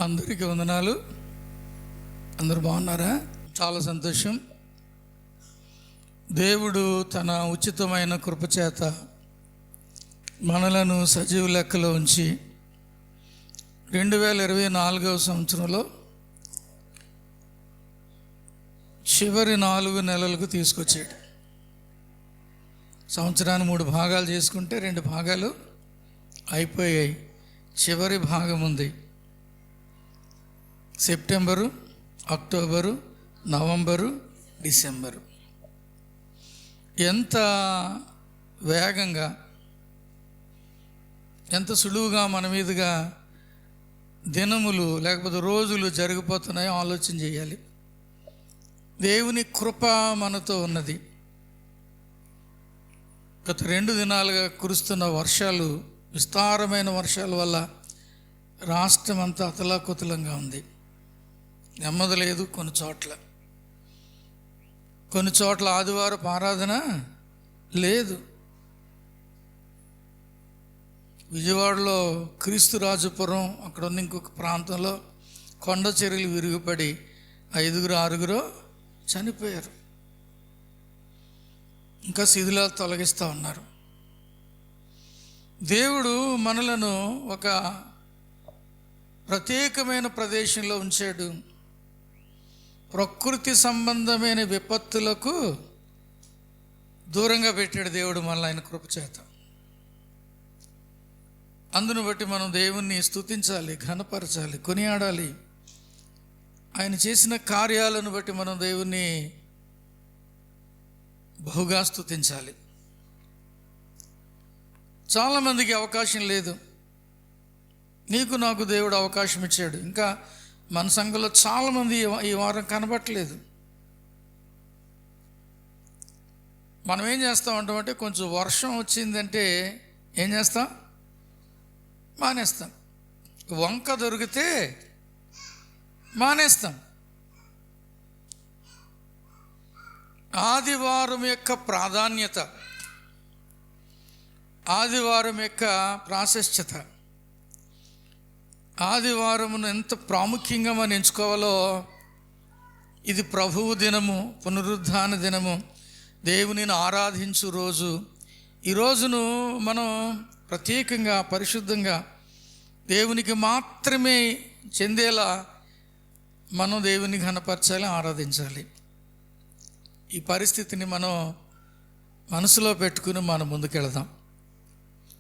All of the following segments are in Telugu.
అందరికీ వందనాలు. అందరూ బాగున్నారా? చాలా సంతోషం. దేవుడు తన ఉచితమైన కృపచేత మనలను సజీవ లెక్కలో ఉంచి 2024వ సంవత్సరంలో చివరి 4 నెలలకు తీసుకొచ్చాడు. సంవత్సరాన్ని 3 భాగాలు చేసుకుంటే 2 భాగాలు అయిపోయాయి. చివరి భాగం ఉంది. September, October, November, December. ఎంత వేగంగా, ఎంత సులువుగా మన మీదుగా దినములు లేకపోతే రోజులు జరిగిపోతున్నాయో ఆలోచన చేయాలి. దేవుని కృప మనతో ఉన్నది. గత 2 దినాలుగా కురుస్తున్న వర్షాలు, విస్తారమైన వర్షాల వల్ల రాష్ట్రం అంతా అతలాకుతలంగా ఉంది. నెమ్మది లేదు. కొన్ని చోట్ల ఆదివారపు ఆరాధన లేదు. విజయవాడలో క్రీస్తురాజపురం అక్కడ ఉన్న ఇంకొక ప్రాంతంలో కొండ చర్యలు విరిగిపడి 5-6 చనిపోయారు. ఇంకా శిథిలాలు తొలగిస్తూ ఉన్నారు. దేవుడు మనలను ఒక ప్రత్యేకమైన ప్రదేశంలో ఉంచాడు. ప్రకృతి సంబంధమైన విపత్తులకు దూరంగా పెట్టాడు దేవుడు మనల్ని ఆయన కృపచేత. అందును బట్టి మనం దేవుణ్ణి స్తుతించాలి, ఘనపరచాలి, కొనియాడాలి. ఆయన చేసిన కార్యాలను బట్టి మనం దేవుణ్ణి బహుగా స్తుతించాలి. చాలామందికి అవకాశం లేదు. నీకు నాకు దేవుడు అవకాశం ఇచ్చాడు. ఇంకా మన సంఘంలో చాలామంది ఈ వారం కనబట్టలేదు. మనం ఏం చేస్తూ ఉంటామంటే, కొంచెం వర్షం వచ్చిందంటే ఏం చేస్తాం? మానేస్తాం. వంక దొరికితే మానేస్తాం. ఆదివారం యొక్క ప్రాధాన్యత, ఆదివారం యొక్క ప్రాశస్త్యత, ఆదివారమును ఎంత ప్రాముఖ్యంగా మనం ఎంచుకోవాలో. ఇది ప్రభువు దినము, పునరుద్ధాన దినము, దేవునిని ఆరాధించు రోజు. ఈ రోజును మనం ప్రత్యేకంగా, పరిశుద్ధంగా దేవునికి మాత్రమే చెందేలా మనం దేవుని ఘనపరచాలి, ఆరాధించాలి. ఈ పరిస్థితిని మనం మనసులో పెట్టుకుని మనం ముందుకెళదాం.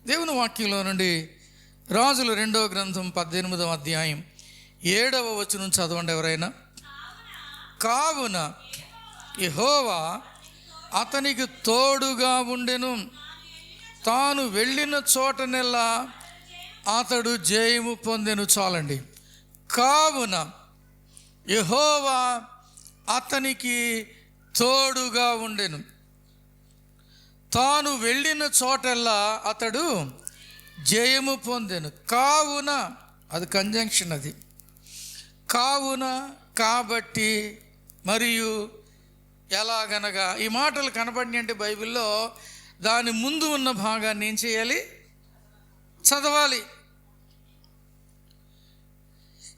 దేవుని వాక్యంలో నుండి రాజుల 2వ గ్రంథం 18వ అధ్యాయం 7వ వచనం చదవండి ఎవరైనా. కావున యెహోవా అతనికి తోడుగా ఉండెను, తాను వెళ్ళిన చోటనెల్లా అతడు జయము పొందెను. చాలండి. కావున యెహోవా అతనికి తోడుగా ఉండెను, తాను వెళ్ళిన చోటల్లా అతడు జయము పొందెను. కావున, అది కంజంక్షన్. అది కావున, కాబట్టి, మరియు, ఎలాగనగా. ఈ మాటలు కనబడి అంటే బైబిల్లో దాని ముందు ఉన్న భాగాన్ని ఏం చేయాలి? చదవాలి.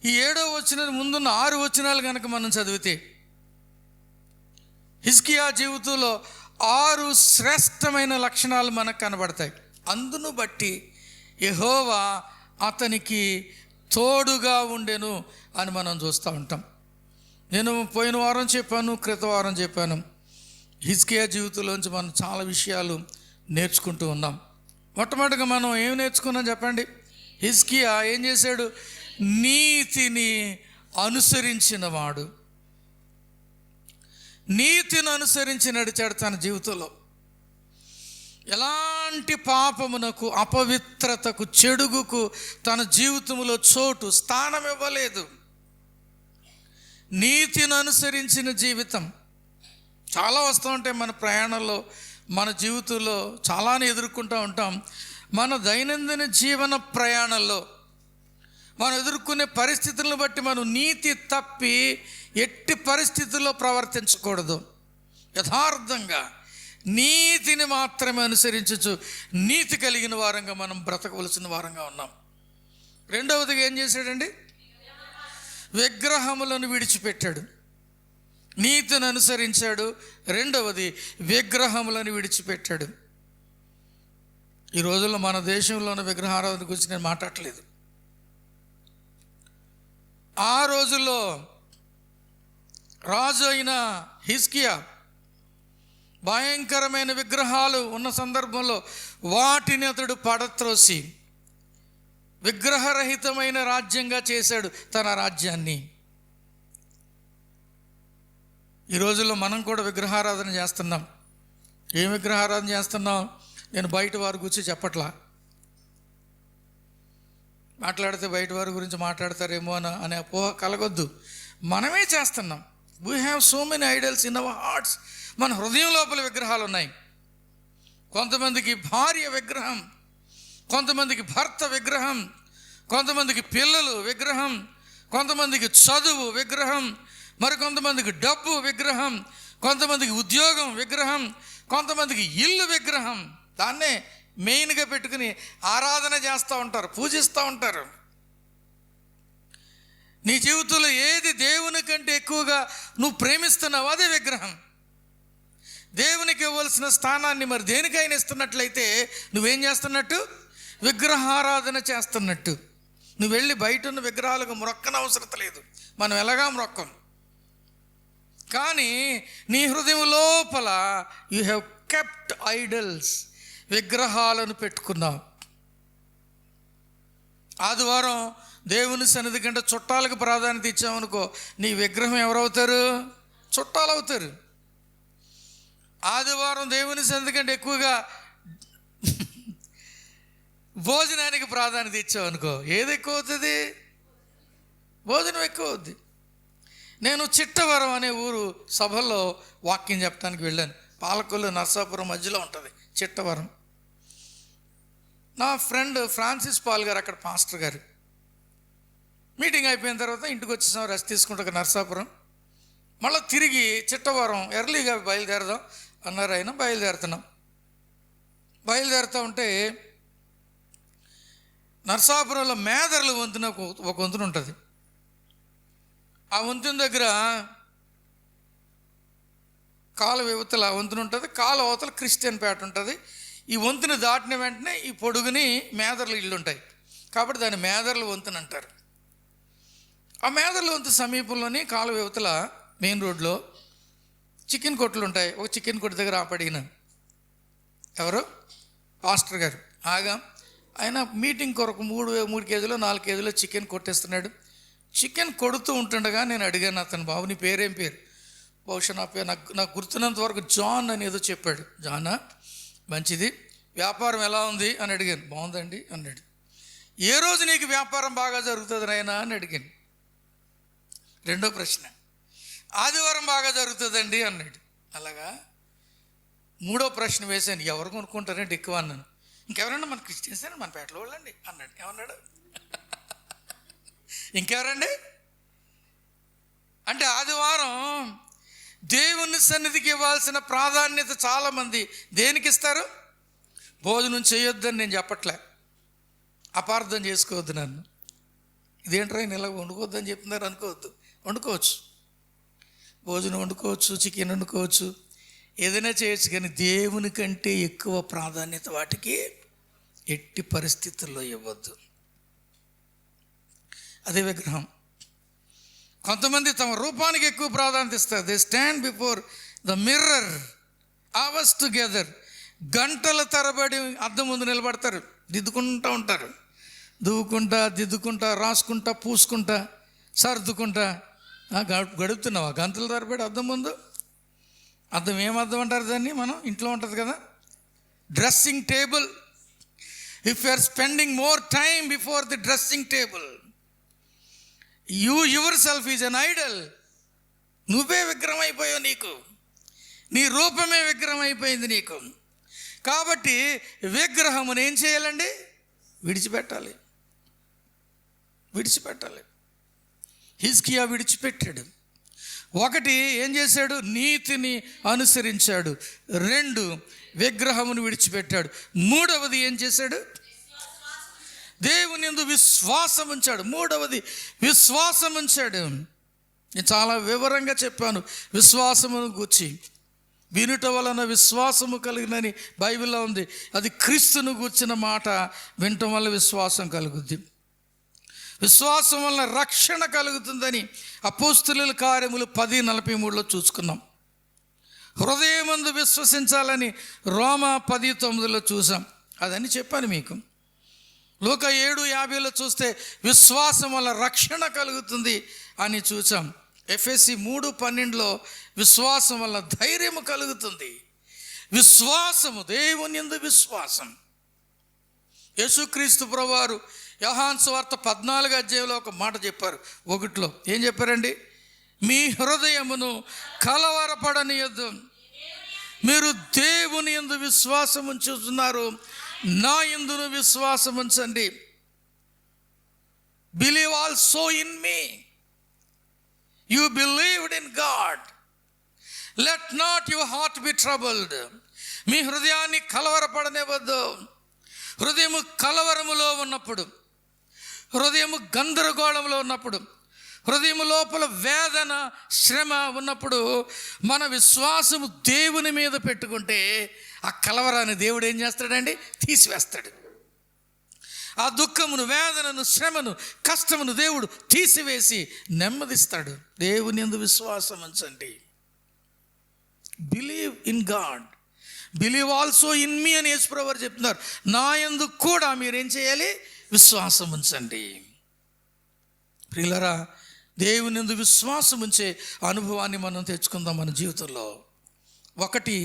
ఈ 7వ వచనం ముందున్న 6 వచనాలు కనుక మనం చదివితే హిజ్కియా జీవితంలో 6 శ్రేష్టమైన లక్షణాలు మనకు కనబడతాయి. అందును బట్టి యెహోవా అతనికి తోడుగా ఉండెను అని మనం చూస్తూ ఉంటాం. నేను పోయిన వారం చెప్పాను, క్రితం వారం చెప్పాను. హిజ్కియా జీవితంలోంచి మనం చాలా విషయాలు నేర్చుకుంటూ ఉన్నాం. మొట్టమొదటిగా మనం ఏం నేర్చుకున్నాం చెప్పండి? హిజ్కియా ఏం చేశాడు? నీతిని అనుసరించినవాడు. నీతిని అనుసరించి నడిచాడు తన జీవితంలో. ఎలాంటి పాపమునకు, అపవిత్రతకు, చెడుగుకు తన జీవితంలో చోటు, స్థానం ఇవ్వలేదు. నీతిని అనుసరించిన జీవితం. చాలా వస్తూ ఉంటాయి మన ప్రయాణంలో, మన జీవితంలో చాలానే ఎదుర్కొంటూ ఉంటాం. మన దైనందిన జీవన ప్రయాణంలో మనం ఎదుర్కొనే పరిస్థితులను బట్టి మనం నీతి తప్పి ఎట్టి పరిస్థితుల్లో ప్రవర్తించకూడదు. యథార్థంగా నీతిని మాత్రమే అనుసరించచ్చు నీతి కలిగిన వారంగా మనం బ్రతకవలసిన వారంగా ఉన్నాం. రెండవదిగా ఏం చేశాడండి? విగ్రహములను విడిచిపెట్టాడు. నీతిని అనుసరించాడు. రెండవది విగ్రహములను విడిచిపెట్టాడు. ఈ రోజుల్లో మన దేశంలో ఉన్న విగ్రహారాధన గురించి నేను మాట్లాడట్లేదు. ఆ రోజుల్లో రాజు అయిన హిజ్కియా భయంకరమైన విగ్రహాలు ఉన్న సందర్భంలో వాటిని అతడు పడత్రోసి విగ్రహరహితమైన రాజ్యంగా చేశాడు తన రాజ్యాన్ని. ఈ రోజుల్లో మనం కూడా విగ్రహారాధన చేస్తున్నాం. ఏం విగ్రహారాధన చేస్తున్నాం? నేను బయట వారి గురించి చెప్పట్లా. మాట్లాడితే బయట వారి గురించి మాట్లాడతారేమో అనే అపోహ కలగొద్దు. మనమే చేస్తున్నాం. We have so many idols in our hearts. మన హృదయం లోపల విగ్రహాలు ఉన్నాయి. కొంతమందికి భార్య విగ్రహం, కొంతమందికి భర్త విగ్రహం, కొంతమందికి పిల్లలు విగ్రహం, కొంతమందికి చదువు విగ్రహం, మరి కొంతమందికి డబ్బు విగ్రహం, కొంతమందికి ఉద్యోగం విగ్రహం, కొంతమందికి ఇల్లు విగ్రహం. దాన్నే మెయిన్గా పెట్టుకుని ఆరాధన చేస్తూ ఉంటారు, పూజిస్తూ ఉంటారు. నీ జీవితంలో ఏది దేవుని కంటే ఎక్కువగా నువ్వు ప్రేమిస్తున్నావు అదే విగ్రహం. దేవునికి ఇవ్వాల్సిన స్థానాన్ని మరి దేనికైనా ఇస్తున్నట్లయితే నువ్వేం చేస్తున్నట్టు? విగ్రహారాధన చేస్తున్నట్టు. నువ్వు వెళ్ళి బయట ఉన్న విగ్రహాలకు మొక్కన అవసరం లేదు. మనం ఎలాగా మొక్కం. కానీ నీ హృదయం లోపల యూ హ్యావ్ కెప్ట్ ఐడల్స్, విగ్రహాలను పెట్టుకున్నావు. ఆదివారం దేవుని సన్నిధి కంటే చుట్టాలకు ప్రాధాన్యత ఇచ్చామనుకో, నీ విగ్రహం ఎవరవుతారు? చుట్టాలు అవుతారు. ఆదివారం దేవుని సన్నిధి కంటే ఎక్కువగా భోజనానికి ప్రాధాన్యత ఇచ్చామనుకో, ఏది ఎక్కువ అవుతుంది? భోజనం ఎక్కువ అవుద్ది. నేను చిట్టవరం అనే ఊరు సభల్లో వాక్యం చెప్పడానికి వెళ్ళాను. పాలకొల్లు నర్సాపురం మధ్యలో ఉంటుంది చిట్టవరం. నా ఫ్రెండ్ ఫ్రాన్సిస్ పాల్ గారు అక్కడ పాస్టర్ గారు. మీటింగ్ అయిపోయిన తర్వాత ఇంటికి వచ్చేసాం, రెస్ట్ తీసుకుంటా నర్సాపురం. మళ్ళీ తిరిగి చిట్టవరం ఎర్లీగా బయలుదేరదాం అన్నారు ఆయన. బయలుదేరుతూ ఉంటే నర్సాపురంలో మేదర్లు వంతున ఒక వంతున ఉంటుంది. ఆ వంతున దగ్గర కాలువ యువతల వంతున ఉంటుంది, కాలువ అవతల క్రిస్టియన్ పేట ఉంటుంది. ఈ వంతుని దాటిన వెంటనే ఈ పొడుగుని మేదర్లు ఇళ్ళు ఉంటాయి కాబట్టి దాన్ని మేదర్ల వంతున అంటారు. ఆ మేదర్ల వంతు సమీపంలోని కాలువ యువతల మెయిన్ రోడ్లో చికెన్ కొట్లు ఉంటాయి. ఒక చికెన్ కొట్టు దగ్గర ఆపడిన ఎవరు? పాస్టర్ గారు. ఆగా ఆయన మీటింగ్ కొరకు 3 కేజీలో 4 కేజీలో చికెన్ కొట్టేస్తున్నాడు. చికెన్ కొడుతూ ఉంటుండగా నేను అడిగాను అతను, బాబు నీ పేరేం పేరు? బహుశా నా పేరు నాకు గుర్తున్నంత వరకు జాన్ అని ఏదో చెప్పాడు. జానా, మంచిది. వ్యాపారం ఎలా ఉంది అని అడిగాను. బాగుందండి అన్నాడు. ఏ రోజు నీకు వ్యాపారం బాగా జరుగుతుంది నాయనా అని అడిగాను. రెండో ప్రశ్న, ఆదివారం బాగా జరుగుతుందండి అన్నాడు. అలాగా. మూడో ప్రశ్న వేశాను, ఎవరు కొనుక్కుంటారండి ఎక్కువ అన్నాను. ఇంకెవరన్నా మన క్రిస్టియన్స్ మన పేటలో వాళ్ళండి అన్నాడు. ఏమన్నాడు? ఇంకెవరండి అంటే ఆదివారం దేవుని సన్నిధికి ఇవ్వాల్సిన ప్రాధాన్యత చాలామంది దేనికి ఇస్తారు? భోజనం చేయొద్దని నేను చెప్పట్లే, అపార్థం చేసుకోవద్దు నన్ను. ఇదేంట్రా ఇలా వండుకోవద్దని చెప్తున్నారు అనుకోవద్దు. వండుకోవచ్చు, భోజనం వండుకోవచ్చు, చికెన్ వండుకోవచ్చు, ఏదైనా చేయొచ్చు. కానీ దేవుని కంటే ఎక్కువ ప్రాధాన్యత వాటికి ఎట్టి పరిస్థితుల్లో ఇవ్వద్దు. అదే విగ్రహం. కొంతమంది తమ రూపానికి ఎక్కువ ప్రాధాన్యత ఇస్తారు. They stand before the mirror hours together. గంటల తరబడి అద్దం ముందు నిలబడతారు, దిద్దుకుంటూ ఉంటారు. దువ్వుకుంటా, దిద్దుకుంటా, రాసుకుంటా, పూసుకుంటా, సర్దుకుంటా గడుపుతున్నావా గంటల తరబడి అద్దం ముందు? అద్దం ఏం అద్దం అంటారు దాన్ని? మనం ఇంట్లో ఉంటుంది కదా, dressing table. If you are spending more time before the dressing table, you yourself is an idol. నువ్వే విగ్రహం అయిపోయావు, నీకు నీ రూపమే విగ్రహం అయిపోయింది నీకు. కాబట్టి విగ్రహమును ఏం చేయాలండి? విడిచిపెట్టాలి. హిజ్కియా విడిచిపెట్టాడు. 1 ఏం చేశాడు? నీతిని అనుసరించాడు. 2 విగ్రహమును విడిచిపెట్టాడు. 3వది ఏం చేశాడు? దేవుని యందు విశ్వాసం ఉంచాడు. మూడవది విశ్వాసం ఉంచాడు. నేను చాలా వివరంగా చెప్పాను విశ్వాసమును గూర్చి. వినుట వలన విశ్వాసము కలిగినని బైబిల్లో ఉంది. అది క్రీస్తును గూర్చిన మాట. వినటం వల్ల విశ్వాసం కలుగుద్ది. విశ్వాసం వలన రక్షణ కలుగుతుందని అపోస్తలుల కార్యములు 10:43 చూసుకున్నాం. హృదయమందు విశ్వసించాలని రోమా 10:9 చూసాం. అదని చెప్పాను మీకు. లూకా 7:50 చూస్తే విశ్వాసం వల్ల రక్షణ కలుగుతుంది అని చూసాం. ఎఫెసీ 3:12 విశ్వాసం వల్ల ధైర్యము కలుగుతుంది. విశ్వాసము, దేవుని యందు విశ్వాసం. యేసుక్రీస్తు ప్రభువారు యోహాను సువార్త 14వ అధ్యాయంలో ఒక మాట చెప్పారు. 1లో ఏం చెప్పారండి? మీ హృదయమును కలవరపడనియద్దు, మీరు దేవుని యందు విశ్వాసం ఉంచుతున్నారు, నా యందును విశ్వాసం ఉంచండి. Believe also in me. You believed in God. Let not your heart be troubled. మీ హృదయాన్ని కలవరపడనివ్వద్దు. హృదయము కలవరములో ఉన్నప్పుడు, హృదయము గందరగోళంలో ఉన్నప్పుడు, హృదయము లోపల వేదన, శ్రమ ఉన్నప్పుడు మన విశ్వాసము దేవుని మీద పెట్టుకుంటే ఆ కలవరాన్ని దేవుడు ఏం చేస్తాడండి? తీసివేస్తాడు. ఆ దుఃఖమును, వేదనను, శ్రమను, కష్టమును దేవుడు తీసివేసి నెమ్మదిస్తాడు. దేవుని యందు విశ్వాసం ఉంచండి. Believe in God, believe also in me అని యేసుప్రభువు వారు చెప్తున్నారు. నా యందు కూడా మీరేం చేయాలి? విశ్వాసం ఉంచండి. ప్రియులారా, దేవుని యందు విశ్వాసం ఉంచే అనుభవాన్ని మనం తెచ్చుకుందాం మన జీవితంలో. 1,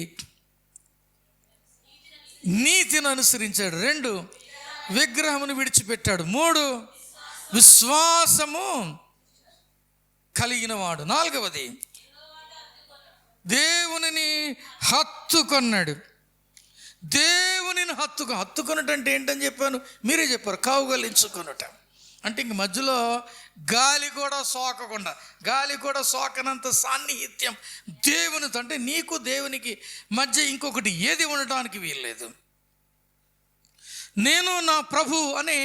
నీతిని అనుసరించాడు. 2, విగ్రహమును విడిచిపెట్టాడు. 3, విశ్వాసము కలిగిన వాడు. 4వది, దేవునిని హత్తుకొన్నాడు. దేవునిని హత్తుకొనటం అంటే ఏంటని చెప్పాను, మీరే చెప్పారు. కౌగలించుకొనుట అంటే ఇంక మధ్యలో గాలి కూడా సోకకుండా, గాలి కూడా సోకనంత సాన్నిహిత్యం దేవునితో. అంటే నీకు దేవునికి మధ్య ఇంకొకటి ఏది ఉండటానికి వీల్లేదు. నేను నా ప్రభు అనే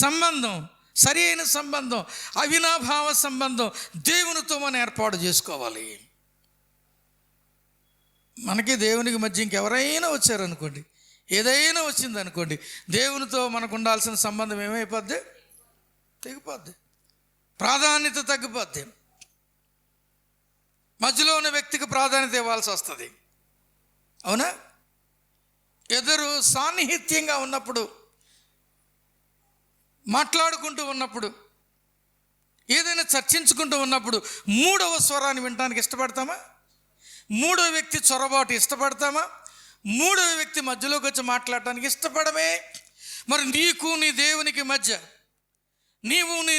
సంబంధం, సరి అయిన సంబంధం, అవినాభావ సంబంధం దేవునితో మనం ఏర్పాటు చేసుకోవాలి. మనకి దేవునికి మధ్య ఇంకెవరైనా వచ్చారనుకోండి, ఏదైనా వచ్చిందనుకోండి, దేవునితో మనకు ఉండాల్సిన సంబంధం ఏమైపోద్ది? తెగిపోద్ది. ప్రాధాన్యత తగ్గిపోద్ది. మధ్యలో ఉన్న వ్యక్తికి ప్రాధాన్యత ఇవ్వాల్సి వస్తుంది. అవునా? ఎదురు సాన్నిహిత్యంగా ఉన్నప్పుడు, మాట్లాడుకుంటూ ఉన్నప్పుడు, ఏదైనా చర్చించుకుంటూ ఉన్నప్పుడు 3వ స్వరాన్ని వినడానికి ఇష్టపడతామా? 3వ వ్యక్తి చొరబాటు ఇష్టపడతామా? 3వ వ్యక్తి మధ్యలోకి వచ్చి మాట్లాడటానికి ఇష్టపడమే. మరి నీకు నీ దేవునికి మధ్య, నీవు నీ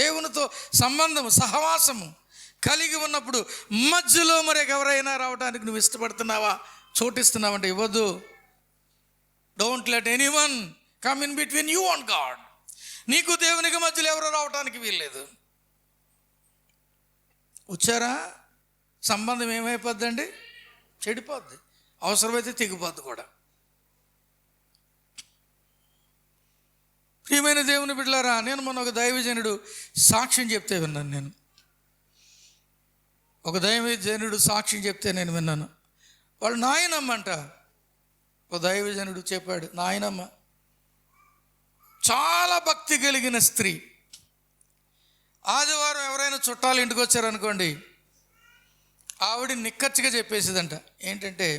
దేవునితో సంబంధము, సహవాసము కలిగి ఉన్నప్పుడు మధ్యలో మరి ఎవరైనా రావడానికి నువ్వు ఇష్టపడుతున్నావా? చోటిస్తున్నావంటే ఇవ్వద్దు. Don't let anyone come in between you and God. నీకు దేవునికి మధ్యలో ఎవరో రావడానికి వీల్లేదు. వచ్చారా, సంబంధం ఏమైపోద్దండి? చెడిపోద్ది. అవసరమైతే తెగిపోద్ది కూడా. ప్రియమైన దేవుని బిడ్డలారా, నేను మొన్న ఒక దైవజనుడు సాక్ష్యం చెప్తే విన్నాను. నేను ఒక దైవజనుడు సాక్ష్యం చెప్తే నేను విన్నాను. వాళ్ళు నాయనమ్మ అంట. ఒక దైవజనుడు చెప్పాడు, నాయనమ్మ చాలా భక్తి కలిగిన స్త్రీ. ఆదివారం ఎవరైనా చుట్టాలు ఇంటికి వచ్చారనుకోండి, ఆవిడ నిక్కచ్చిగా చెప్పేసేదంట. ఏంటంటే,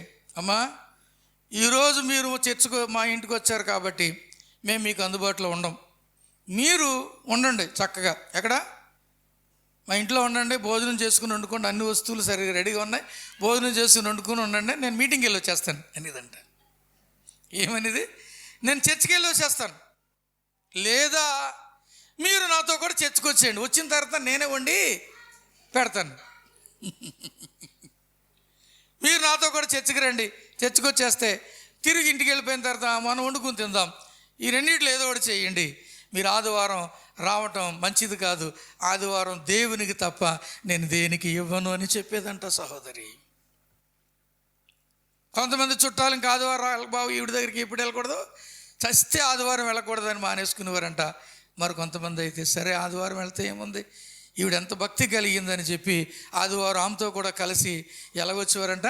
అమ్మా ఈరోజు మీరు చర్చకు మా ఇంటికి వచ్చారు కాబట్టి మేము మీకు అందుబాటులో ఉండం. మీరు ఉండండి చక్కగా, ఎక్కడ మా ఇంట్లో ఉండండి, భోజనం చేసుకుని వండుకోండి, అన్ని వస్తువులు సరిగ్గా రెడీగా ఉన్నాయి, భోజనం చేసుకుని వండుకొని ఉండండి, నేను మీటింగ్కి వెళ్ళి వచ్చేస్తాను అనేదంట. ఏమనేది? నేను చర్చికి వెళ్ళి వచ్చేస్తాను, లేదా మీరు నాతో కూడా చర్చికి వచ్చేయండి, వచ్చిన తర్వాత నేనే వండి పెడతాను. మీరు నాతో కూడా చర్చికి రండి, చర్చికి వచ్చేస్తే తిరిగి ఇంటికి వెళ్ళిపోయిన తర్వాత మనం వండుకుని తిందాం. ఈ రెండింటిలో ఏదో ఒకటి చేయండి. మీరు ఆదివారం రావటం మంచిది కాదు, ఆదివారం దేవునికి తప్ప నేను దేనికి ఇవ్వను అని చెప్పేదంట సహోదరి. కొంతమంది చుట్టాలు ఇంకా ఆదివారం బాబు ఈవిడ దగ్గరికి ఇప్పుడు వెళ్ళకూడదు, చస్తే ఆదివారం వెళ్ళకూడదని మానేసుకునేవారంట. మరి కొంతమంది అయితే సరే ఆదివారం వెళ్తే ఏముంది, ఈవిడ ఎంత భక్తి కలిగిందని చెప్పి ఆదివారం ఆమెతో కూడా కలిసి ఎలా వచ్చేవారంట,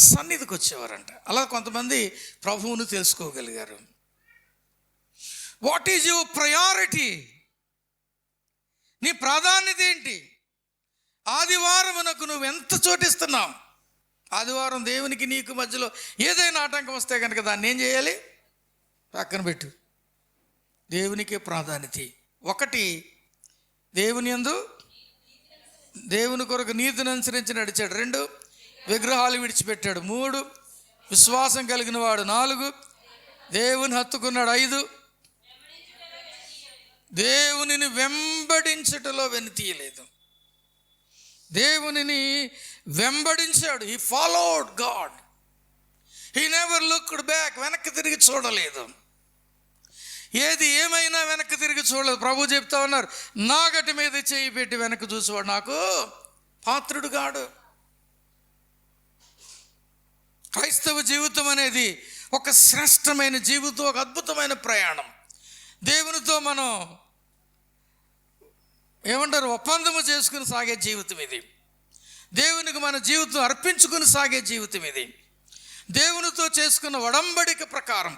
సన్నిధికి వచ్చేవారంట. అలా కొంతమంది ప్రభువును తెలుసుకోగలిగారు. What is your priority? నీ ప్రాధాన్యత ఏంటి? ఆదివారమునకు నువ్వు ఎంత చోటిస్తున్నావు? ఆదివారం దేవునికి నీకు మధ్యలో ఏదైనా ఆటంకం వస్తే కనుక దాన్ని ఏం చేయాలి? పక్కన పెట్టు. దేవునికే ప్రాధాన్యత. ఒకటి, దేవుని యందు దేవుని కొరకు నీతిని అనుసరించి నడిచాడు. 2, విగ్రహాలు విడిచిపెట్టాడు. 3, విశ్వాసం కలిగిన వాడు. 4, దేవుని హత్తుకున్నాడు. 5, దేవునిని వెంబడించటంలో వెనుతీయలేదు. దేవునిని వెంబడించాడు. He followed God. He never looked back. వెనక్కి తిరిగి చూడలేదు. ఏది ఏమైనా వెనక్కి తిరిగి చూడలేదు. ప్రభు చెప్తా ఉన్నారు, నా గటి మీద చేయి పెట్టి వెనక్కి చూసేవాడు నాకు పాత్రుడు కాడు. క్రైస్తవ జీవితం అనేది ఒక శ్రేష్టమైన జీవితం, ఒక అద్భుతమైన ప్రయాణం. దేవునితో మనం ఏమంటారు, ఒప్పందము చేసుకుని సాగే జీవితం ఇది. దేవునికి మన జీవితం అర్పించుకుని సాగే జీవితం ఇది. దేవునితో చేసుకున్న ఒడంబడిక ప్రకారం,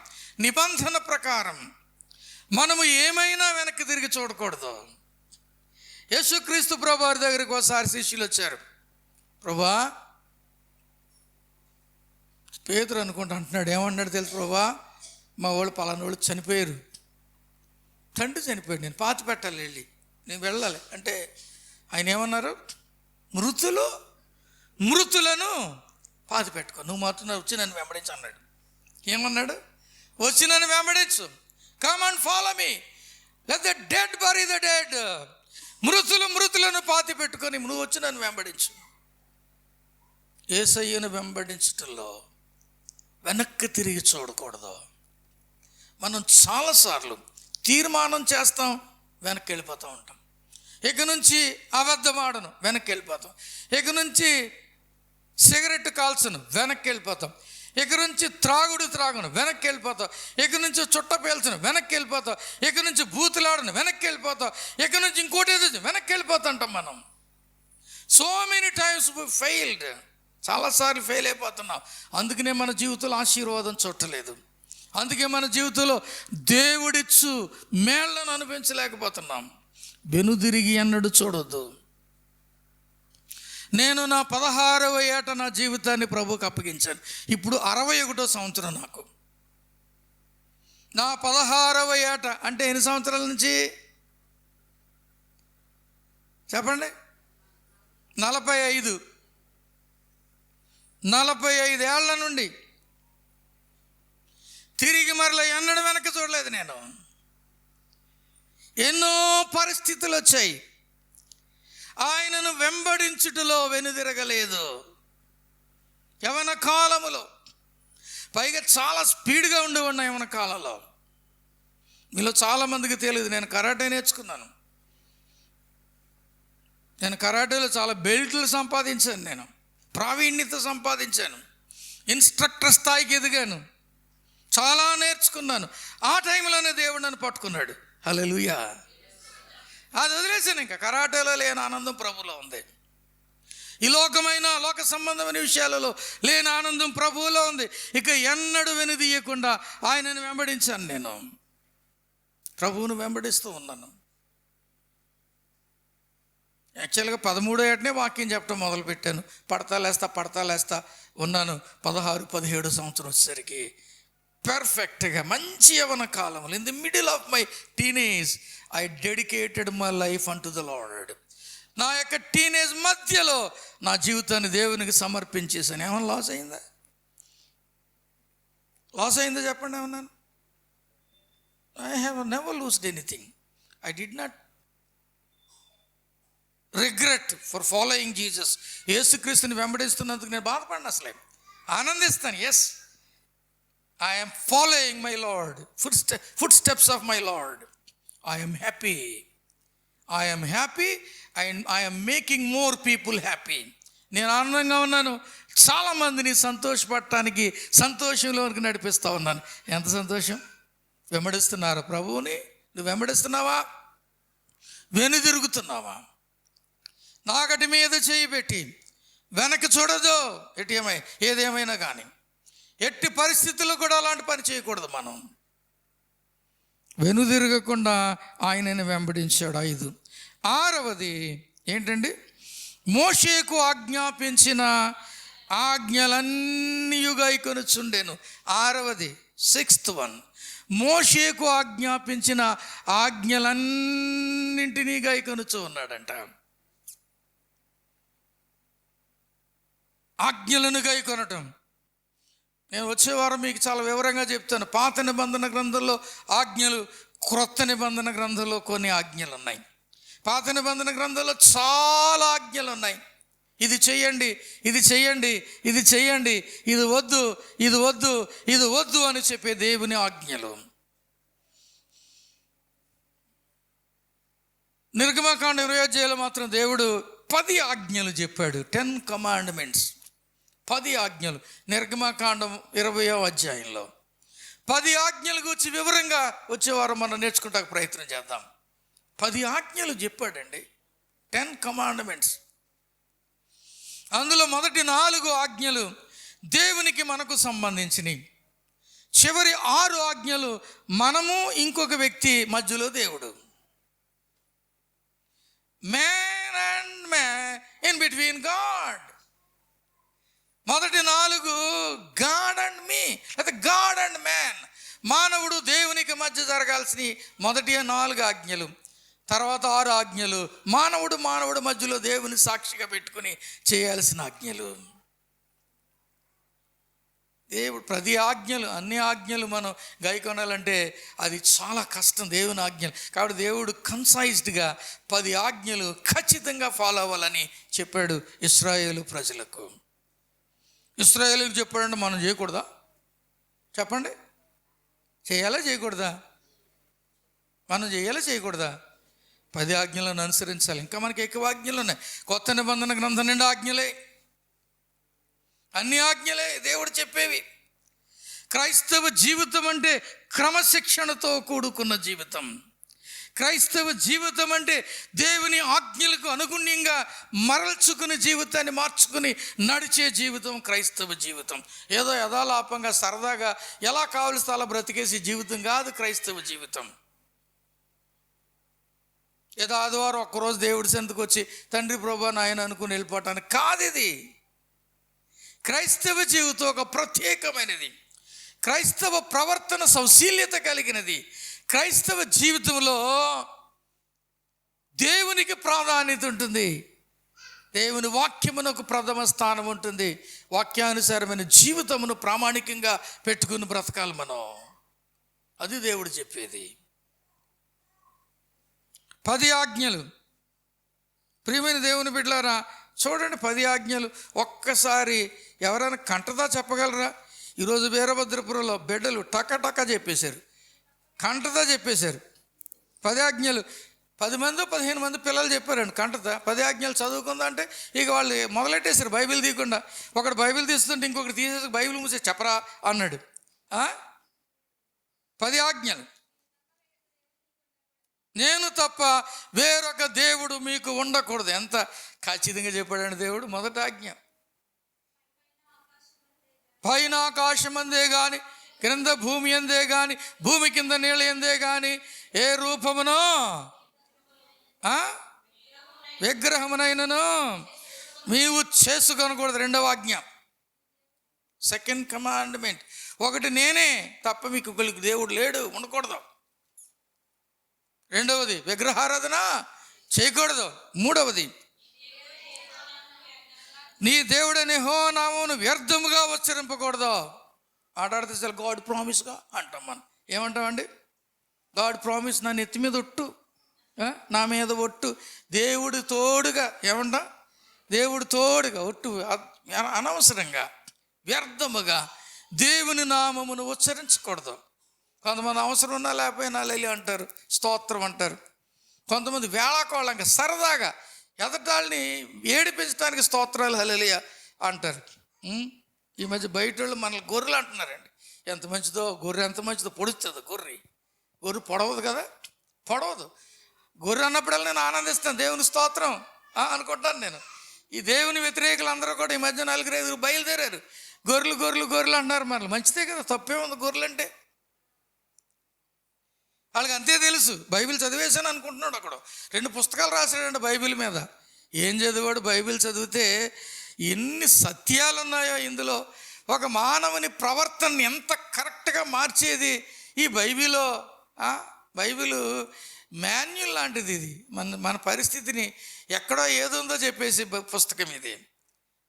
నిబంధన ప్రకారం మనము ఏమైనా వెనక్కి తిరిగి చూడకూడదు. యేసుక్రీస్తు ప్రభు వారి దగ్గరికి ఒకసారి శిష్యులు వచ్చారు. ప్రభా, పేతురు అనుకుంటా అంటున్నాడు, ఏమన్నాడు తెలుసు ప్రభా, మా వాళ్ళు పలానా వాళ్ళు చనిపోయారు, తండ్రి చనిపోయాడు, నేను పాతి పెట్టాలి, వెళ్ళి నేను వెళ్ళాలి అంటే ఆయన ఏమన్నారు, మృతులను పాతి పెట్టుకో, నువ్వు మాత్రం వచ్చి నన్ను వెంబడించు అన్నాడు. ఏమన్నాడు? వచ్చి నన్ను వెంబడించు, come and follow me, let the dead bury the dead. మృతులను పాతి పెట్టుకొని నువ్వు వచ్చి నన్ను వెంబడించు. యేసయ్యను వెంబడించటంలో వెనక్కి తిరిగి చూడకూడదు. మనం చాలాసార్లు తీర్మానం చేస్తాం, వెనక్కి వెళ్ళిపోతూ ఉంటాం. ఇక నుంచి అబద్ధం ఆడను, వెనక్కి వెళ్ళిపోతాం. ఇక నుంచి సిగరెట్ కాల్చను, వెనక్కి వెళ్ళిపోతాం. ఇక నుంచి త్రాగును, వెనక్కి వెళ్ళిపోతాం. ఇక నుంచి చుట్ట పేల్చను, వెనక్కి వెళ్ళిపోతాం. ఇక నుంచి బూతులాడను, వెనక్కి వెళ్ళిపోతాం. ఇక నుంచి ఇంకోటి ఏదో వెనక్కి వెళ్ళిపోతుంటాం మనం. సో మెనీ టైమ్స్ ఫెయిల్డ్, చాలాసార్లు ఫెయిల్ అయిపోతున్నాం. అందుకనే మన జీవితంలో ఆశీర్వాదం చూడలేదు. అందుకే మన జీవితంలో దేవుడిచ్చు మేళ్లను అనుభవించలేకపోతున్నాం. వెనుదిరిగి అన్నడు చూడొద్దు. నేను నా 16వ ఏట నా జీవితాన్ని ప్రభువుకి అప్పగించాను. ఇప్పుడు 61వ సంవత్సరం నాకు. నా 16వ ఏట అంటే ఎన్ని సంవత్సరాల నుంచి చెప్పండి? 45 ఏళ్ల నుండి తిరిగి మరలా ఎన్నడూ వెనక్కి చూడలేదు నేను. ఎన్నో పరిస్థితులు వచ్చాయి, ఆయనను వెంబడించుటలో వెనుదిరగలేదు. యవన కాలములో పైగా చాలా స్పీడ్గా ఉండేవాడిన యవన కాలంలో. మీలో చాలామందికి తెలియదు, నేను కరాటే నేర్చుకున్నాను. నేను కరాటేలో చాలా బెల్ట్లు సంపాదించాను, నేను ప్రావీణ్యత సంపాదించాను, ఇన్స్ట్రక్టర్ స్థాయికి ఎదిగాను, చాలా నేర్చుకున్నాను. ఆ టైంలోనే దేవుడు నన్ను పట్టుకున్నాడు. హల్లెలూయా. అది వదిలేసాను. ఇంకా కరాటేలో లేని ఆనందం ప్రభువులో ఉంది. ఈ లోక సంబంధమైన విషయాలలో లేని ఆనందం ప్రభువులో ఉంది. ఇక ఎన్నడూ వెనుదీయకుండా ఆయనను వెంబడించాను. నేను ప్రభువును వెంబడిస్తూ ఉన్నాను. యాక్చువల్గా 13వ ఏటనే వాక్యం చెప్పడం మొదలుపెట్టాను. పడతా లేస్తా ఉన్నాను. 16, 17 సంవత్సరం వచ్చేసరికి పర్ఫెక్ట్గా మంచి యవన కాలంలో, in the middle of my teenage, I dedicated my life an to the lord. నా యొక్క టీనేజ్ మధ్యలో నా జీవితాన్ని దేవునికి సమర్పించేసాను. ఏమన్నా లాస్ అయిందా చెప్పండి? ఏమన్నాను? I have never loosed anything. I did not regret for following Jesus. యేసుక్రీస్తుని వెంబడిస్తున్నందుకు నేను బాధపడిన, అసలే ఆనందిస్తాను. Yes, I am following my Lord, footsteps of my Lord. I am happy and I am making more people happy. నేను ఆనందంగా ఉన్నాను. చాలామందిని సంతోషపడటానికి, సంతోషంలోకి నడిపిస్తూ ఉన్నాను. ఎంత సంతోషం! వెంబడిస్తున్నారా ప్రభువుని? నువ్వు వెంబడిస్తున్నావా? వెనుదిరుగుతున్నావా? నాగటి మీద చేయి పెట్టి వెనక్కి చూడదు. ఏదేమైనా కానీ ఎట్టి పరిస్థితుల్లో కూడా అలాంటి పని చేయకూడదు. మనం వెనుదిరగకుండా ఆయనని వెంబడించాడు. 5. 6వది ఏంటండి? మోషేకు ఆజ్ఞాపించిన ఆజ్ఞలన్నీ గైకొనుచుండెను. 6వది 6th వన్, మోషేకు ఆజ్ఞాపించిన ఆజ్ఞలన్నింటినీ గైకొనుచు ఉన్నాడంట. ఆజ్ఞలను గైకొనటం నేను వచ్చే వారం మీకు చాలా వివరంగా చెప్తాను. పాత నిబంధన గ్రంథంలో ఆజ్ఞలు, క్రొత్త నిబంధన గ్రంథంలో కొన్ని ఆజ్ఞలు ఉన్నాయి. పాత నిబంధన గ్రంథంలో చాలా ఆజ్ఞలు ఉన్నాయి. ఇది చెయ్యండి, ఇది చెయ్యండి, ఇది చెయ్యండి, ఇది వద్దు, ఇది వద్దు, ఇది వద్దు అని చెప్పే దేవుని ఆజ్ఞలు. నిర్గమకాండ 20 మాత్రం దేవుడు 10 ఆజ్ఞలు చెప్పాడు. 10 కమాండ్మెంట్స్, 10 ఆజ్ఞలు. నిర్గమకాండం 20వ అధ్యాయంలో 10 ఆజ్ఞల గురించి వివరంగా వచ్చేవారు మనం నేర్చుకుంటానికి ప్రయత్నం చేద్దాం. 10 ఆజ్ఞలు చెప్పాడండి, 10 కమాండ్మెంట్స్. అందులో మొదటి 4 ఆజ్ఞలు దేవునికి మనకు సంబంధించినవి. చివరి 6 ఆజ్ఞలు మనము ఇంకొక వ్యక్తి మధ్యలో దేవుడు. Man and man in between God. మొదటి 4 గాడ్ అండ్ మీ, లేదా గాడ్ అండ్ మ్యాన్, మానవుడు దేవునికి మధ్య జరగాల్సిన మొదటి 4 ఆజ్ఞలు. తర్వాత 6 ఆజ్ఞలు మానవుడు మధ్యలో దేవుని సాక్షిగా పెట్టుకుని చేయాల్సిన ఆజ్ఞలు. దేవుడు 10 ఆజ్ఞలు, అన్ని ఆజ్ఞలు మనం గైకొనాలంటే అది చాలా కష్టం, దేవుని ఆజ్ఞలు. కాబట్టి దేవుడు కన్సైజ్డ్గా 10 ఆజ్ఞలు ఖచ్చితంగా ఫాలో అవ్వాలని చెప్పాడు ఇశ్రాయేలు ప్రజలకు. ఇశ్రాయేలుకి చెప్పాడంటే మనం చేయకూడదా? చెప్పండి, చేయాలా చేయకూడదా? మనం చేయాలా చేయకూడదా? 10 ఆజ్ఞలను అనుసరించాలి. ఇంకా మనకి ఎక్కువ ఆజ్ఞలు ఉన్నాయి. కొత్త నిబంధన గ్రంథం నిండా ఆజ్ఞలే, అన్ని ఆజ్ఞలే దేవుడు చెప్పేవి. క్రైస్తవ జీవితం అంటే క్రమశిక్షణతో కూడుకున్న జీవితం. క్రైస్తవ జీవితం అంటే దేవుని ఆజ్ఞలకు అనుగుణ్యంగా మరల్చుకుని జీవితాన్ని మార్చుకుని నడిచే జీవితం క్రైస్తవ జీవితం. ఏదో యథాలాపంగా సరదాగా ఎలా కావలసి అలా బ్రతికేసి జీవితం కాదు క్రైస్తవ జీవితం. ఏదో ఆదివారం ఒక్కరోజు దేవుడి చెంతకు వచ్చి తండ్రి ప్రభా నాయన అనుకుని వెళ్ళిపోవటానికి కాదు ఇది. క్రైస్తవ జీవితం ఒక ప్రత్యేకమైనది. క్రైస్తవ ప్రవర్తన సౌశీల్యత కలిగినది. క్రైస్తవ జీవితంలో దేవునికి ప్రాధాన్యత ఉంటుంది. దేవుని వాక్యమునకు ప్రథమ స్థానం ఉంటుంది. వాక్యానుసారమైన జీవితమును ప్రామాణికంగా పెట్టుకుని బ్రతకాలి మనం. అది దేవుడు చెప్పేది. 10 ఆజ్ఞలు. ప్రియమైన దేవుని బిడ్డలారా, చూడండి 10 ఆజ్ఞలు ఒక్కసారి ఎవరైనా కంటదా చెప్పగలరా? ఈరోజు వీరభద్రపురంలో బిడ్డలు టక చెప్పేశారు, కంటదా చెప్పేశారు. 10 ఆజ్ఞలు 10 మంది 15 మంది పిల్లలు చెప్పారండి కంటదా. 10 ఆజ్ఞలు చదువుకుందా అంటే ఇక వాళ్ళు మొదలెట్టేశారు బైబిల్ తీయకుండా. ఒకడు బైబిల్ తీస్తుంటే ఇంకొకటి తీసేసి బైబిల్ మూసే చెప్పరా అన్నాడు. 10 ఆజ్ఞలు. నేను తప్ప వేరొక దేవుడు మీకు ఉండకూడదు. ఎంత ఖచ్చితంగా చెప్పాడండి దేవుడు. మొదటి ఆజ్ఞ, పైన ఆకాశం అందే కానీ క్రింద భూమి అందే కానీ భూమి కింద నీళ్ళ ఎందే కానీ ఏ రూపమునో విగ్రహమునైనను నీవు చేసుకొనకూడదు. 2వ ఆజ్ఞ, 2nd కమాండ్మెంట్. ఒకటి నేనే తప్ప మీకు ఒకరికి దేవుడు లేడు, ఉండకూడదు. 2వది విగ్రహారాధన చేయకూడదు. 3వది నీ దేవుడని యెహోవా నామమును వ్యర్థముగా ఉచ్చరింపకూడదు. ఆడాడితే చాలా గాడ్ ప్రామిస్గా అంటాం మనం. ఏమంటామండి? గాడ్ ప్రామిస్, నా నెత్తి మీద ఒట్టు, నా మీద ఒట్టు, దేవుడు తోడుగా. ఏమంటా? దేవుడు తోడుగా ఒట్టు. అనవసరంగా వ్యర్థముగా దేవుని నామమును ఉచ్చరించకూడదు. కొంతమంది అవసరం ఉన్నా లేకపోయినా లలి అంటారు, స్తోత్రం అంటారు. కొంతమంది వేళాకోళంగా సరదాగా ఎదటాళ్ళని ఏడిపించడానికి స్తోత్రాలు హల్లెలూయా అంటారు. ఈ మధ్య బయట వాళ్ళు మనల్ని గొర్రెలు అంటున్నారండి. ఎంత మంచిదో గొర్రె, ఎంత మంచిదో పొడుస్తుంది గొర్రె. గొర్రె పొడవదు కదా, పొడవదు. గొర్రె అన్నప్పుడల్లా నేను ఆనందిస్తాను, దేవుని స్తోత్రం అనుకుంటాను నేను. ఈ దేవుని వ్యతిరేకులు అందరూ కూడా ఈ మధ్య 4-5 బయలుదేరారు. గొర్రెలు గొర్రెలు గొర్రెలు అంటున్నారు. మనల్ని మంచిదే కదా, తప్పే ఉంది గొర్రెలు అంటే. వాళ్ళకి అంతే తెలుసు. బైబిల్ చదివేశాను అనుకుంటున్నాడు. అక్కడ 2 పుస్తకాలు రాశాడండి బైబిల్ మీద. ఏం చదివాడు? బైబిల్ చదివితే ఎన్ని సత్యాలు ఉన్నాయో ఇందులో. ఒక మానవుని ప్రవర్తనని ఎంత కరెక్ట్గా మార్చేది ఈ బైబిల్లో. బైబిలు మాన్యుల్ లాంటిది ఇది. మన పరిస్థితిని ఎక్కడో ఏదుందో చెప్పేసి పుస్తకం ఇది.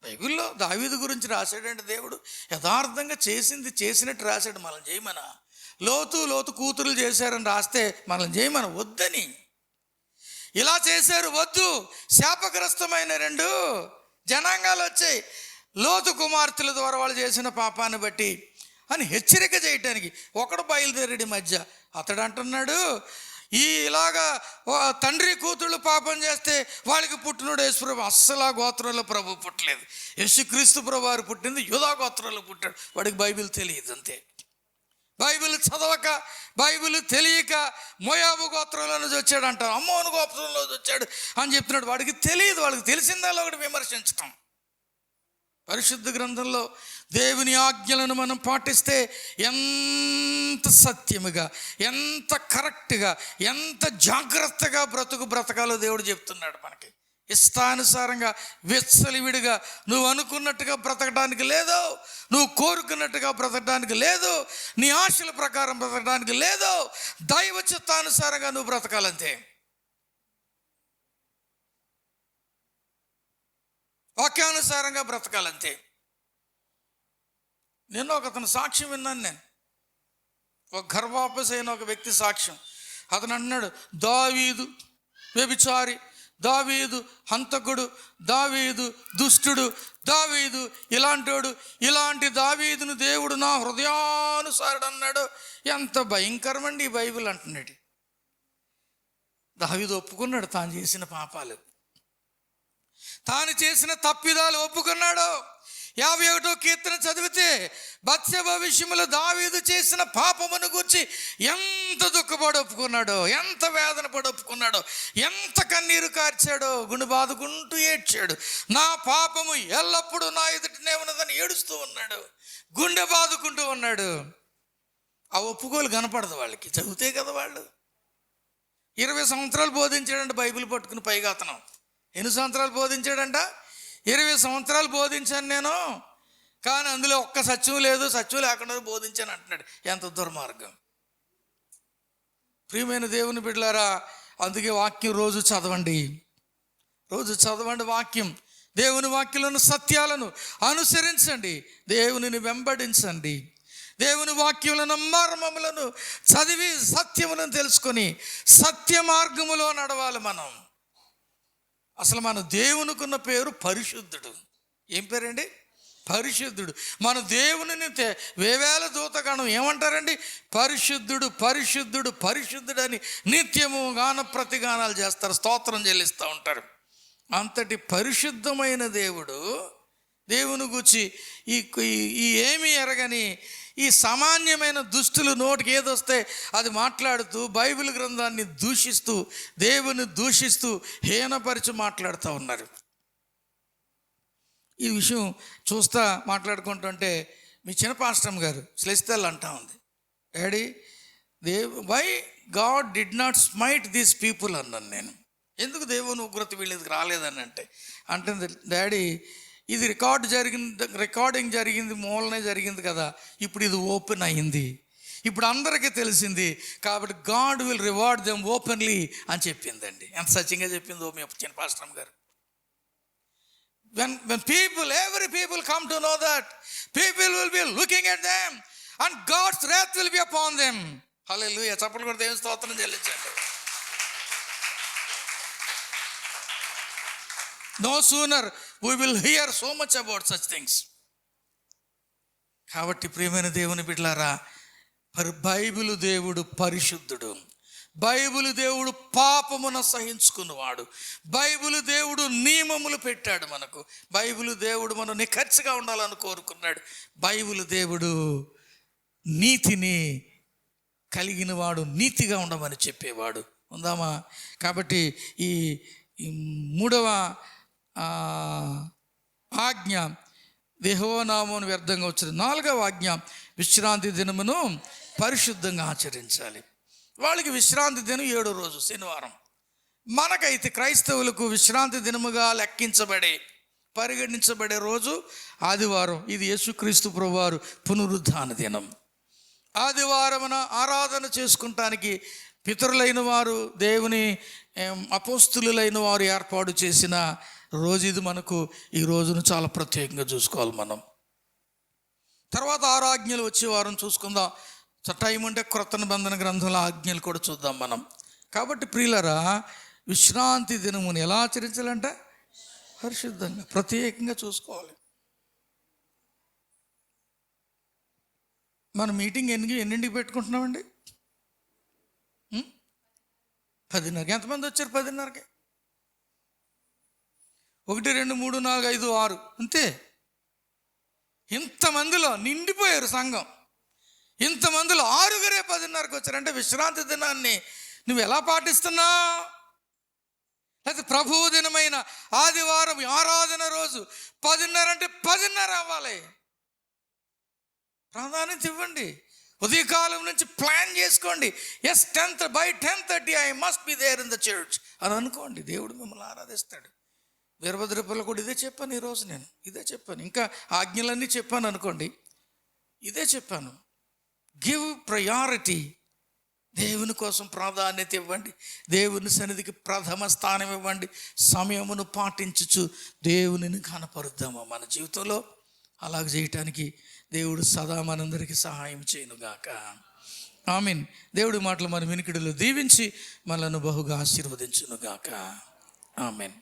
బైబిల్లో దావీదు గురించి రాశాడంటే దేవుడు యథార్థంగా చేసినట్టు రాశాడు. మనల్ని చేయమన. లోతు కూతురులు చేశారని రాస్తే మనల్ని చేయమన వద్దని. ఇలా చేశారు వద్దు, శాపగ్రస్తమైన 2 జనాంగాలు వచ్చాయి లోతు కుమార్తెల ద్వారా వాళ్ళు చేసిన పాపాన్ని బట్టి అని హెచ్చరిక చేయటానికి. ఒకడు బయలుదేరాడు మధ్య. అతడు అంటున్నాడు, ఇలాగా తండ్రి కూతుళ్ళు పాపం చేస్తే వాళ్ళకి పుట్టినోడు యేసుప్రభు. అస్సలు ఆ గోత్రంలో ప్రభు పుట్టలేదు. యేసుక్రీస్తు ప్రభు వారు పుట్టింది యూదా గోత్రంలో పుట్టాడు. వాడికి బైబిల్ తెలియదు అంతే. బైబిల్ చదవక, బైబిల్ తెలియక మోయాబు గోత్రంలో నుంచి వచ్చాడు అంటారు, అమ్మోను గోత్రంలో వచ్చాడు అని చెప్తున్నాడు. వాడికి తెలియదు. వాళ్ళకి తెలిసిందా ఒకటి విమర్శించటం. పరిశుద్ధ గ్రంథంలో దేవుని ఆజ్ఞలను మనం పాటిస్తే ఎంత సత్యముగా, ఎంత కరెక్ట్గా, ఎంత జాగ్రత్తగా బ్రతకాలో దేవుడు చెప్తున్నాడు మనకి. ఇష్టానుసారంగా విచ్చలివిడిగా నువ్వు అనుకున్నట్టుగా బ్రతకడానికి లేదు, నువ్వు కోరుకున్నట్టుగా బ్రతకడానికి లేదు, నీ ఆశల ప్రకారం బ్రతకడానికి లేదు. దైవ చిత్తానుసారంగా నువ్వు బ్రతకాలంతే. వాక్యానుసారంగా బ్రతకాలంతే. నేను అతను సాక్ష్యం విన్నాను. నేను ఒక గర్భాపస్ అయిన ఒక వ్యక్తి సాక్ష్యం. అతను అన్నాడు, దావీదు వ్యభిచారి, దావీదు హంతకుడు, దావీదు దుష్టుడు, దావీదు ఇలాంటోడు, ఇలాంటి దావీదును దేవుడు నా హృదయానుసారుడు అన్నాడు. ఎంత భయంకరమండి ఈ బైబిల్ అంటున్నాడు. దావీదు ఒప్పుకున్నాడు తాను చేసిన పాపాలు, తాను చేసిన తప్పిదాలు ఒప్పుకున్నాడు. 51వ కీర్తన చదివితే బత్షెబ విషయంలో దావీదు చేసిన పాపమును గురించి ఎంత దుఃఖపడి ఒప్పుకున్నాడో, ఎంత వేదన పడి ఒప్పుకున్నాడో, ఎంత కన్నీరు కార్చాడో, గుండె బాదుకుంటూ ఏడ్చాడు. నా పాపము ఎల్లప్పుడూ నా ఎదుటనే ఉన్నదని ఏడుస్తూ ఉన్నాడు, గుండె బాదుకుంటూ ఉన్నాడు. ఆ ఒప్పుకోలు కనపడదు వాళ్ళకి, చదివితే కదా వాళ్ళు. 20 సంవత్సరాలు బోధించాడంట బైబిల్ పట్టుకుని. పైగా అతను ఎన్ని సంవత్సరాలు బోధించాడంట? 20 సంవత్సరాలు బోధించాను నేను, కానీ అందులో ఒక్క సత్యం లేదు, సత్యం లేకుండా బోధించాను అంటున్నాడు. ఎంత దుర్మార్గం. ప్రియమైన దేవుని బిడ్డలారా, అందుకే వాక్యం రోజు చదవండి, వాక్యం. దేవుని వాక్యంలోని సత్యాలను అనుసరించండి, దేవునిని వెంబడించండి. దేవుని వాక్యములను మర్మములను చదివి సత్యములను తెలుసుకొని సత్య మార్గములో నడవాలి మనం. అసలు మన దేవునికున్న పేరు పరిశుద్ధుడు. ఏం పేరండి? పరిశుద్ధుడు. మన దేవునిని వేవేల దూతగణం ఏమంటారండి? పరిశుద్ధుడు, పరిశుద్ధుడు, పరిశుద్ధుడు అని నిత్యము గాన ప్రతిగానాలు చేస్తారు, స్తోత్రం చెల్లిస్తూ ఉంటారు. అంతటి పరిశుద్ధమైన దేవుని గూర్చి ఈ ఏమీ ఎరగని ఈ సామాన్యమైన దుష్టులు నోటికి ఏదొస్తే అది మాట్లాడుతూ బైబిల్ గ్రంథాన్ని దూషిస్తూ, దేవుని దూషిస్తూ హీనపరిచి మాట్లాడుతూ ఉన్నారు. ఈ విషయం మాట్లాడుకుంటుంటే మీ చిన్న పాస్టర్ గారు స్లెస్తల్ అంటా ఉంది, daddy why God did not smite these people అన్నాను నేను. ఎందుకు దేవుని ఉగ్రత వీళ్ళకి రాలేదని అంటే డాడీ ఇది రికార్డింగ్ జరిగింది మూలనే జరిగింది కదా, ఇప్పుడు ఇది ఓపెన్ అయింది, ఇప్పుడు అందరికీ తెలిసింది, కాబట్టి God will reward them openly అని చెప్పిందండి. ఎంత సత్యంగా చెప్పిందో మీ చిన్న పాస్టర్ గారు. when every people come to know that, people will be looking at them and God's wrath will be upon them. హల్లెలూయా. చప్పట్లు కూడా దేవుని స్తోత్రం చెల్లించండి. No sooner we will hear so much about such things. కాబట్టి ప్రియమైన దేవుని బిడ్డలారా, బైబిలు దేవుడు పరిశుద్ధుడు, బైబిలు దేవుడు పాపమును సహించుకున్నవాడు, బైబిలు దేవుడు నియమములు పెట్టాడు మనకు, బైబిలు దేవుడు మనం నిఖర్చుగా ఉండాలని కోరుకున్నాడు, బైబిలు దేవుడు నీతిని కలిగిన వాడు నీతిగా ఉండమని చెప్పేవాడు. ఉందామా? కాబట్టి ఈ మూడవ ఆజ్ఞ యెహోవా నామమును వ్యర్థంగా వచ్చిన. నాలుగవ ఆజ్ఞ విశ్రాంతి దినమును పరిశుద్ధంగా ఆచరించాలి. వాళ్ళకి విశ్రాంతి దినం 7వ రోజు శనివారం. మనకైతే క్రైస్తవులకు విశ్రాంతి దినముగా పరిగణించబడే రోజు ఆదివారం. ఇది యేసుక్రీస్తు ప్రభువారు పునరుద్ధాన దినం. ఆదివారమున ఆరాధన చేసుకుంటానికి పితరులైన వారు, దేవుని అపోస్తులైన వారు ఏర్పాటు చేసిన రోజు ఇది. మనకు ఈ రోజును చాలా ప్రత్యేకంగా చూసుకోవాలి మనం. తర్వాత 6 ఆజ్ఞలు వచ్చే వారం చూసుకుందాం. టైం ఉంటే క్రొత్త నిబంధన గ్రంథంలో ఆజ్ఞలు కూడా చూద్దాం మనం. కాబట్టి ప్రియులరా, విశ్రాంతి దినమును ఎలా ఆచరించాలంటే పరిశుద్ధంగా, ప్రత్యేకంగా చూసుకోవాలి. మన మీటింగ్ ఎన్నింటికి పెట్టుకుంటున్నామండి? 10:30. ఎంతమంది వచ్చారు 10:30కి? 1, 2, 3, 4, 5, 6 అంతే. ఇంతమందిలో నిండిపోయారు సంఘం. ఇంతమందిలో 6 10:30కి వచ్చారంటే విశ్రాంతి దినాన్ని నువ్వు ఎలా పాటిస్తున్నావు? అయితే ప్రభువు దినమైన ఆదివారం ఆరాధన రోజు 10:30 అంటే 10:30 అవ్వాలి. ప్రాధాన్యత ఇవ్వండి. ఉదయకాలం నుంచి ప్లాన్ చేసుకోండి. Yes, 10:30 I must be there in the church అని అనుకోండి. దేవుడు మిమ్మల్ని ఆరాధిస్తాడు. వీరభద్రపల్లి కూడా ఇదే చెప్పాను ఈరోజు. నేను ఇదే చెప్పాను. ఇంకా ఆజ్ఞలన్నీ చెప్పాను అనుకోండి. ఇదే చెప్పాను. Give priority. దేవుని కోసం ప్రాధాన్యత ఇవ్వండి. దేవుని సన్నిధికి ప్రథమ స్థానం ఇవ్వండి. సమయమును పాటించుచు దేవునిని కనపరుద్దామా మన జీవితంలో. అలాగ చేయటానికి దేవుడు సదా మనందరికీ సహాయం చేయనుగాక. ఆమీన్. దేవుడి మాటలు మన వినికిడిలో దీవించి మనలను బహుగా ఆశీర్వదించునుగాక. ఆమీన్.